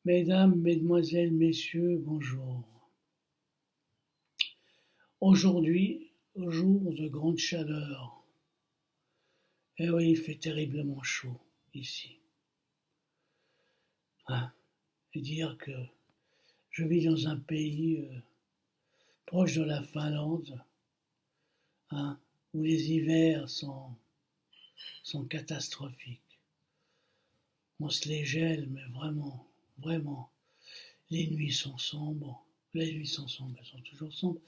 Mesdames, Mesdemoiselles, Messieurs, bonjour. Aujourd'hui, jour de grande chaleur. Eh oui, il fait terriblement chaud ici. Hein, et dire que je vis dans un pays proche de la Finlande, hein, où les hivers sont catastrophiques. On se les gèle, mais vraiment, vraiment. Les nuits sont sombres. Les nuits sont sombres, elles sont toujours sombres.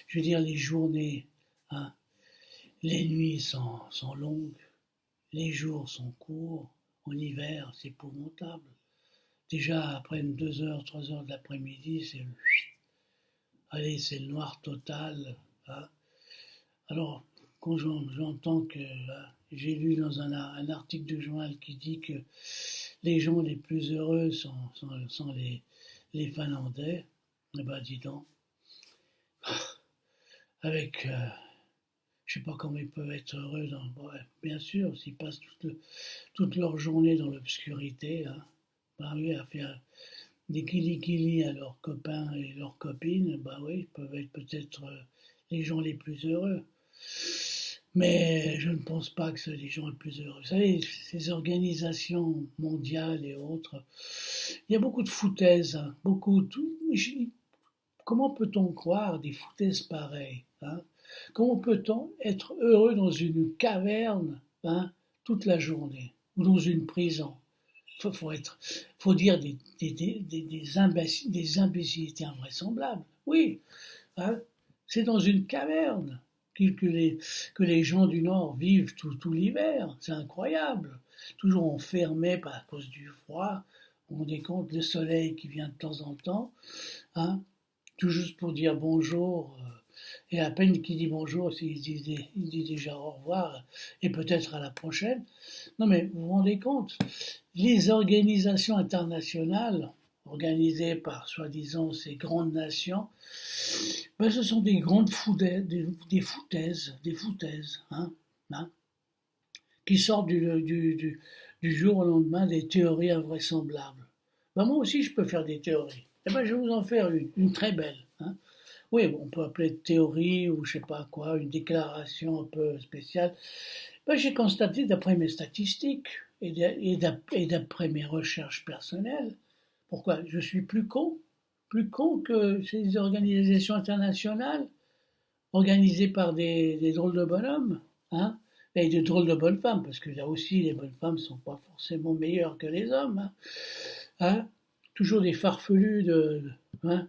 Je veux dire, les journées, hein, les nuits sont longues. Les jours sont courts. En hiver, c'est épouvantable. Déjà, après 2 heures, 3 heures de l'après-midi, allez, c'est le noir total. Hein. Alors, quand j'entends que j'ai lu dans un article du journal qui dit que les gens les plus heureux sont les Finlandais, eh ben dis donc, avec je sais pas comment ils peuvent être heureux ouais, bien sûr, s'ils passent toute leur journée dans l'obscurité, hein, bah oui, à faire des kili à leurs copains et leurs copines, bah oui, ils peuvent être peut-être les gens les plus heureux. Mais je ne pense pas que ce soit les gens les plus heureux. Vous savez, ces organisations mondiales et autres, il y a beaucoup de foutaises, hein, beaucoup. Comment peut-on croire des foutaises pareilles, hein? Comment peut-on être heureux dans une caverne, hein, toute la journée ou dans une prison? Faut dire des imbécilités invraisemblables. Oui, hein, c'est dans une caverne que les gens du Nord vivent tout l'hiver. C'est incroyable. Toujours enfermés à cause du froid. On vous rendez compte, le soleil qui vient de temps en temps, hein, tout juste pour dire bonjour. Et à peine qu'il dit bonjour, il dit déjà au revoir et peut-être à la prochaine. Non mais vous vous rendez compte, les organisations internationales organisées par soi-disant ces grandes nations, ben ce sont des grandes foutaises, des foutaises, hein, qui sortent du jour au lendemain des théories invraisemblables. Ben moi aussi je peux faire des théories. Eh ben je vais vous en faire une très belle. Hein. Oui, on peut appeler de théorie ou je sais pas quoi, une déclaration un peu spéciale. Ben, j'ai constaté, d'après mes statistiques et d'après mes recherches personnelles, pourquoi je suis plus con que ces organisations internationales organisées par des drôles de bonhommes, hein, et des drôles de bonnes femmes, parce que là aussi, les bonnes femmes ne sont pas forcément meilleures que les hommes. Hein, hein. Toujours des farfelus hein,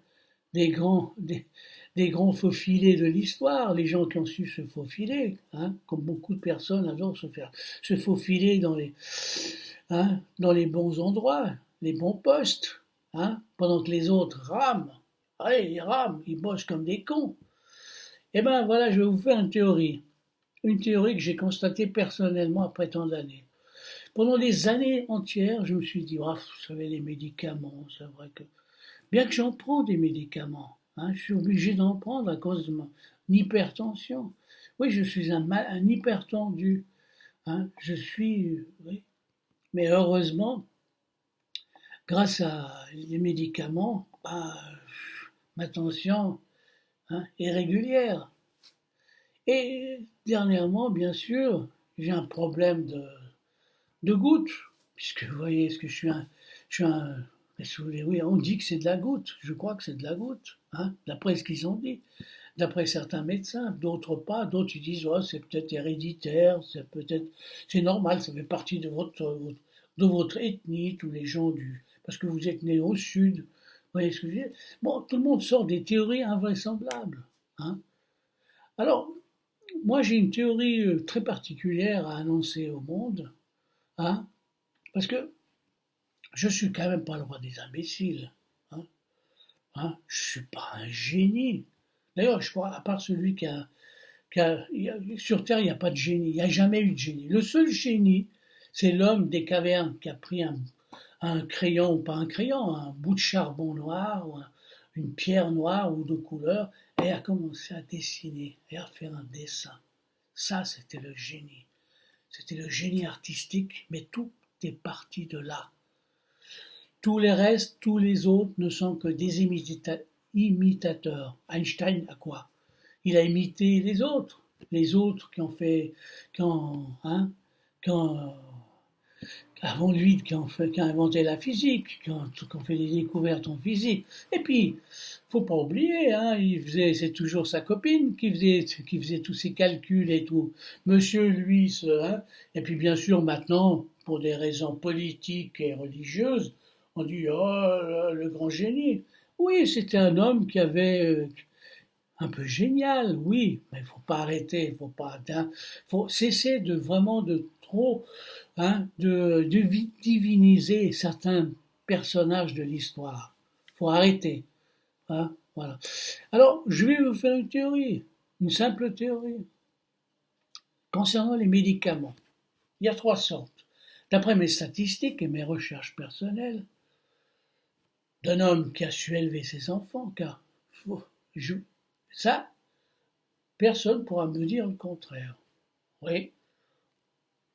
des grands, des grands faufilés de l'histoire, les gens qui ont su se faufiler, hein, comme beaucoup de personnes adorent se faufiler dans les bons endroits, les bons postes, hein, pendant que les autres rament. Allez, ils rament, ils bossent comme des cons. Eh ben voilà, je vais vous faire une théorie que j'ai constatée personnellement après tant d'années. Pendant des années entières, je me suis dit, oh, vous savez, les médicaments, c'est vrai que bien que j'en prends des médicaments, hein, je suis obligé d'en prendre à cause de mon hypertension. Oui, je suis un hypertendu. Hein, oui. Mais heureusement, grâce à les médicaments, bah, ma tension, hein, est régulière. Et dernièrement, bien sûr, j'ai un problème de goutte, puisque vous voyez, ce que je suis un, oui, on dit que c'est de la goutte. Je crois que c'est de la goutte, hein, d'après ce qu'ils ont dit, d'après certains médecins. D'autres pas, d'autres ils disent, oh, c'est peut-être héréditaire, c'est normal, ça fait partie de votre ethnie, tous les gens parce que vous êtes nés au sud. Vous voyez ce que je veux dire? Bon, tout le monde sort des théories invraisemblables, hein. Alors, moi j'ai une théorie très particulière à annoncer au monde, hein, parce que je suis quand même pas le roi des imbéciles. Hein, hein, je suis pas un génie. D'ailleurs, je crois, à part celui sur Terre, il n'y a pas de génie. Il n'y a jamais eu de génie. Le seul génie, c'est l'homme des cavernes qui a pris un crayon, ou pas un crayon, un bout de charbon noir, ou une pierre noire ou de couleur, et a commencé à dessiner et à faire un dessin. Ça, c'était le génie. C'était le génie artistique, mais tout est parti de là. Tous les restes, tous les autres ne sont que des imitateurs. Einstein a quoi? Il a imité les autres qui ont fait, qui ont, avant lui, qui ont inventé la physique, qui ont fait des découvertes en physique. Et puis, faut pas oublier, c'est toujours sa copine qui faisait tous ces calculs et tout. Monsieur, lui, et puis bien sûr, maintenant, pour des raisons politiques et religieuses, on dit, oh, le grand génie. Oui, c'était un homme qui avait, un peu génial, oui, mais il faut pas arrêter, faut cesser de vraiment de trop, de diviniser certains personnages de l'histoire. Faut arrêter, voilà. Alors, je vais vous faire une théorie, une simple théorie concernant les médicaments. Il y a 3 sortes. D'après mes statistiques et mes recherches personnelles, d'un homme qui a su élever ses enfants, car ça, personne ne pourra me dire le contraire. Oui,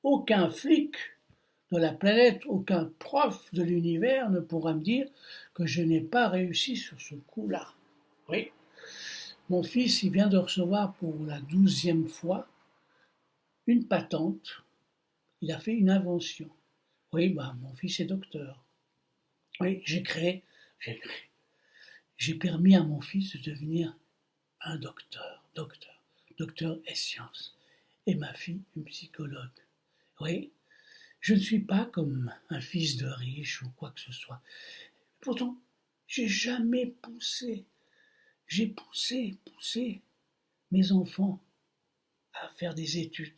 aucun flic de la planète, aucun prof de l'univers ne pourra me dire que je n'ai pas réussi sur ce coup-là. Oui, mon fils, il vient de recevoir pour la 12e fois une patente. Il a fait une invention. Oui, mon fils est docteur. Oui, j'ai permis à mon fils de devenir un docteur et sciences. Et ma fille, une psychologue. Oui, je ne suis pas comme un fils de riche ou quoi que ce soit. Pourtant, j'ai jamais j'ai poussé mes enfants à faire des études.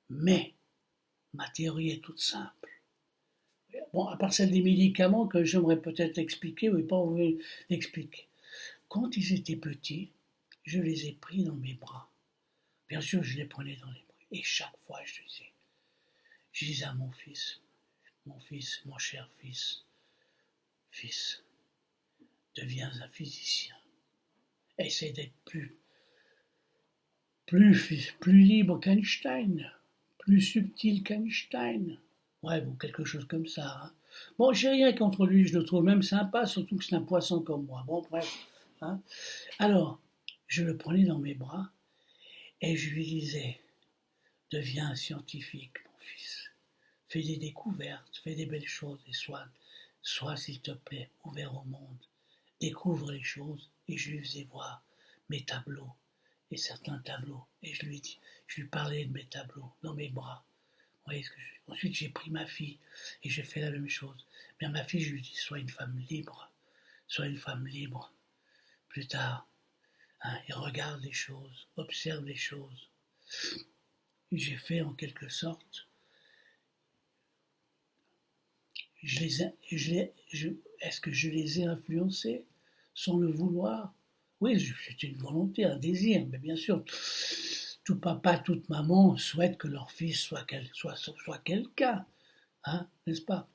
Mais ma théorie est toute simple. Bon, à part celle des médicaments que j'aimerais peut-être expliquer, ou pas envie d'expliquer. Quand ils étaient petits, je les ai pris dans mes bras. Bien sûr, je les prenais dans les bras. Et chaque fois, je disais à mon fils, mon cher fils, deviens un physicien. Essaie d'être plus libre qu'Einstein, plus subtil qu'Einstein. Ouais, ou quelque chose comme ça. Bon, j'ai rien contre lui, je le trouve même sympa, surtout que c'est un poisson comme moi. Bon, bref. Alors, je le prenais dans mes bras et je lui disais, deviens un scientifique, mon fils. Fais des découvertes, fais des belles choses et sois, s'il te plaît, ouvert au monde. Découvre les choses. Et je lui faisais voir mes tableaux et certains tableaux. Et je lui parlais de mes tableaux dans mes bras. Ensuite, j'ai pris ma fille et j'ai fait la même chose. Bien, ma fille, je lui dis, sois une femme libre. Sois une femme libre. Plus tard, et regarde les choses, observe les choses. J'ai fait en quelque sorte, est-ce que je les ai influencés sans le vouloir? Oui, c'est une volonté, un désir, mais bien sûr, tout papa, toute maman souhaitent que leur fils soit quelqu'un, n'est-ce pas?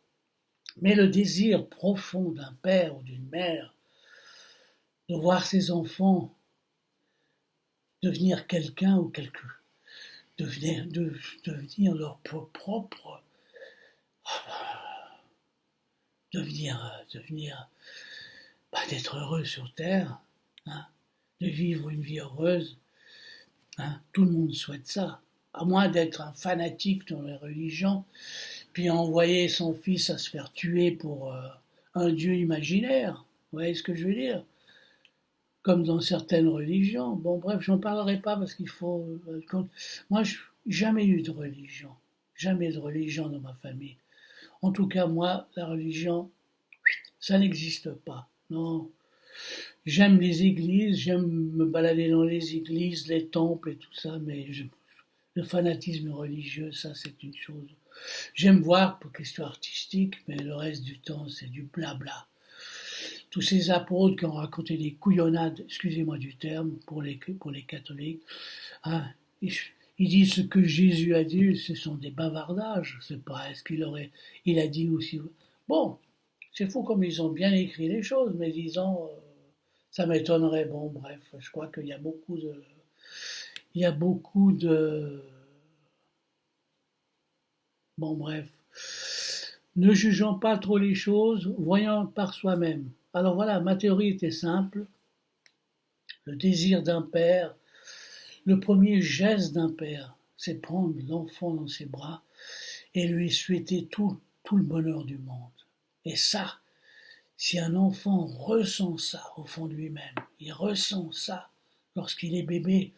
Mais le désir profond d'un père ou d'une mère de voir ses enfants devenir quelqu'un ou devenir leur propre, d'être heureux sur terre, de vivre une vie heureuse. Tout le monde souhaite ça, à moins d'être un fanatique dans les religions, puis envoyer son fils à se faire tuer pour un dieu imaginaire. Vous voyez ce que je veux dire? Comme dans certaines religions. Bon, bref, j'en parlerai pas parce qu'il faut. Moi, jamais eu de religion. Jamais de religion dans ma famille. En tout cas, moi, la religion, ça n'existe pas. Non. J'aime les églises, j'aime me balader dans les églises, les temples et tout ça, mais le fanatisme religieux, ça, c'est une chose. J'aime voir pour question artistique, mais le reste du temps, c'est du blabla. Tous ces apôtres qui ont raconté des couillonnades, excusez-moi du terme, pour les catholiques, ils disent ce que Jésus a dit, ce sont des bavardages. C'est pas, est-ce il a dit aussi. Bon, c'est fou comme ils ont bien écrit les choses, mais disons, ça m'étonnerait. Bon, bref, je crois qu'il y a beaucoup de, bon, bref. ne jugeant pas trop les choses, voyant par soi-même. Alors voilà, ma théorie était simple. Le désir d'un père, le premier geste d'un père, c'est prendre l'enfant dans ses bras et lui souhaiter tout le bonheur du monde. Et ça, si un enfant ressent ça au fond de lui-même, il ressent ça lorsqu'il est bébé,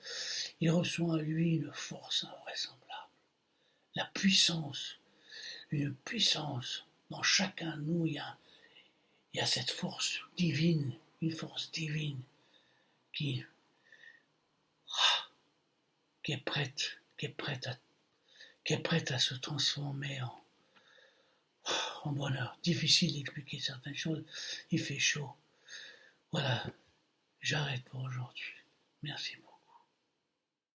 il reçoit en lui une force invraisemblable. La puissance, une puissance. Dans chacun de nous, il y a cette force divine, une force divine qui, qui est prête, qui est prête à se transformer en bonheur. Difficile d'expliquer certaines choses, il fait chaud. Voilà, j'arrête pour aujourd'hui. Merci.